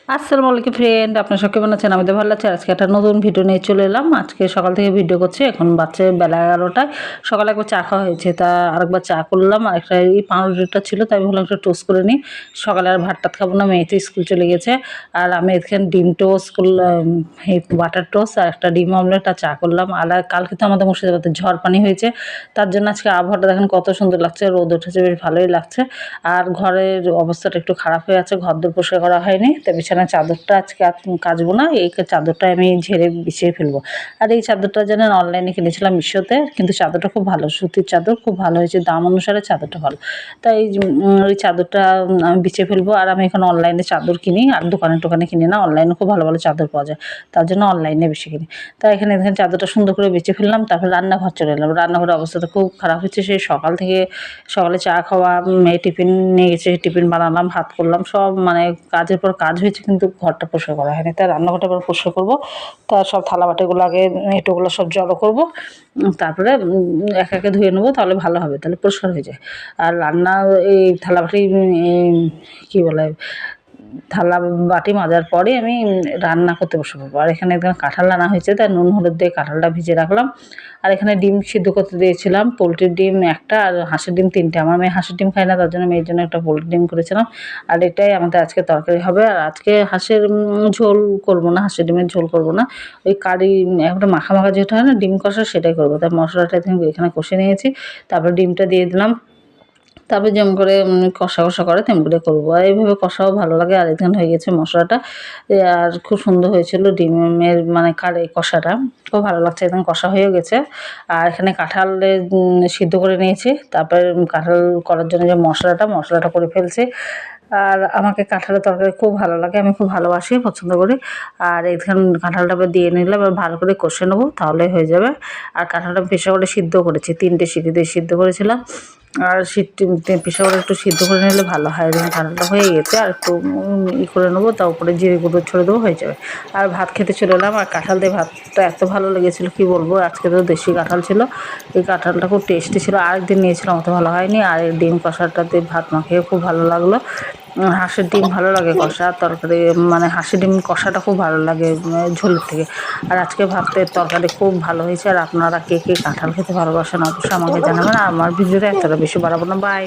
আসসালামু আলাইকুম ফ্রেন্ড, আপনার সব কেমন আছেন? আমি তো ভালো আছি। আজকে একটা নতুন ভিডিও নিয়ে চলে এলাম। আজকে সকাল থেকে ভিডিও করছি, এখন বাচ্চা বেলা 11টায়। সকালে একবার চা খাওয়া হয়েছে, তা আরেকবার চা করলাম। আর একটা এই পাউরুটিটা ছিল, তাই ভাবলাম একটা টোস্ট করে নিই। সকালে আর ভাত টাত খাবো না, মেয়ে তো স্কুল চলে গেছে। আর আমি এখানে ডিম টোস্ট করলাম, এই বাটার টোস্ট আর একটা ডিম অমলেট আর চা করলাম। আর কালকে তো আমাদের মুর্শিদাবাদে ঝড় পানি হয়েছে, তার জন্য আজকে আবহাওয়াটা দেখেন কত সুন্দর লাগছে, রোদ উঠেছে, বেশ ভালোই লাগছে। আর ঘরের অবস্থাটা একটু খারাপ হয়ে আছে, ঘরদোর পরিষ্কার করা হয়নি, তো বিছানার চাদরটা আজকে আর কাচবো না, এই চাদরটা আমি ঝেড়ে বিছিয়ে ফেলবো। আর এই চাদরটা যেন অনলাইনে কিনেছিলাম মিশোতে, কিন্তু চাদরটা খুব ভালো, সুতির চাদর, খুব ভালো হয়েছে, দাম অনুসারে চাদরটা ভালো। তাই ওই চাদরটা আমি বিছিয়ে ফেলবো। আর আমি এখন অনলাইনে চাদর কিনি, আর দোকানে টোকানে কিনি না, অনলাইনে খুব ভালো ভালো চাদর পাওয়া যায়, তার জন্য অনলাইনে বেশি কিনি। তাই এখানে দেখেন চাদরটা সুন্দর করে বিছিয়ে ফেললাম, তারপর রান্নাঘর চলে এলাম। রান্নাঘরের অবস্থাটা খুব খারাপ হচ্ছে, সেই সকাল থেকে, সকালে চা খাওয়া, মেয়ে টিফিন নিয়ে গেছে, টিফিন বানালাম, ভাত করলাম, সব মানে কাজের পর কাজ হয়েছে, কিন্তু ঘরটা পরিষ্কার করা হয়নি। তাই রান্নাঘরটা এবার পরিষ্কার করবো। তা সব থালা বাটিগুলো আগে, এঁটোগুলো সব জড়ো করবো, তারপরে একে একে ধুয়ে নেবো, তাহলে ভালো হবে, তাহলে পরিষ্কার হয়ে যায়। আর রান্না, এই থালা বাটি, কী বলে, থালা বাটি মাজার পরে আমি রান্না করতে বসে পড়বো। আর এখানে একদম কাঁঠাল আনা হয়েছে, তাই নুন হলুদ দিয়ে কাঁঠালটা ভিজিয়ে রাখলাম। আর এখানে ডিম সিদ্ধ করতে দিয়েছিলাম, পোলট্রির ডিম একটা আর হাঁসের ডিম 3টে। আমার মেয়ে হাঁসের ডিম খায় না, তার জন্য মেয়ের জন্য একটা পোলট্রির ডিম করেছিলাম। আর এটাই আমাদের আজকে তরকারি হবে। আর আজকে হাঁসের ঝোল করবো না, হাঁসের ডিমের ঝোল করবো না, ওই কারি, একটা মাখা মাখা যেটা হয় না ডিম কষা, সেটাই করবো। তাই মশলাটা এখানে কষে নিয়েছি, তারপর ডিমটা দিয়ে দিলাম। তারপরে যেমন করে কষা কষা করে তেমন করে করবো। আর এইভাবে কষাও ভালো লাগে। আর এখানে হয়ে গেছে মশলাটা, আর খুব সুন্দর হয়েছিল ডিমের মানে কষাটা, খুব ভালো লাগছে, একদম কষা হয়ে গেছে। আর এখানে কাঁঠালের সিদ্ধ করে নিয়েছি, তারপরে কাঁঠাল করার জন্য যে মশলাটা করে ফেলছি। আর আমাকে কাঁঠালের তরকারি খুব ভালো লাগে, আমি খুব ভালোবাসি, পছন্দ করি। আর এখানে কাঁঠালটা দিয়ে নিলাম, এবার ভালো করে কষে নেবো, তাহলে হয়ে যাবে। আর কাঁঠালটা প্রেসার করে সিদ্ধ করেছি, 3টে সিটি দিয়ে সিদ্ধ করেছিলাম। আর প্রেসার করে একটু সিদ্ধ করে নিলে ভালো হয়। দেখুন কাঁঠালটা হয়ে গেছে, আর একটু করে নেবো, তার উপরে জিরে গুঁড়ো ছড়ে দেবো, হয়ে যাবে। আর ভাত খেতে চলে এলাম। আর কাঁঠাল দিয়ে ভাতটা এত ভালো লেগেছিলো, কী বলবো। আজকে তো দেশি কাঁঠাল ছিল, এই কাঁঠালটা খুব টেস্টি ছিল। আরেকদিন নিয়েছিলাম, অত ভালো হয়নি। আর এই ডিম কষাটাতে ভাত মাখিয়ে খুব ভালো লাগলো। হাঁসের ডিম ভালো লাগে কষা তরকারি, মানে হাঁসের ডিম কষাটা খুব ভালো লাগে ঝোলের থেকে। আর আজকে ভাতের তরকারি খুব ভালো হয়েছে। আর আপনারা কে কে কাঁঠাল খেতে ভালোবাসেন অবশ্যই আমাকে জানাবেন। আর আমার ভিডিওটা এতটা বেশি বাড়াবো না, বাই।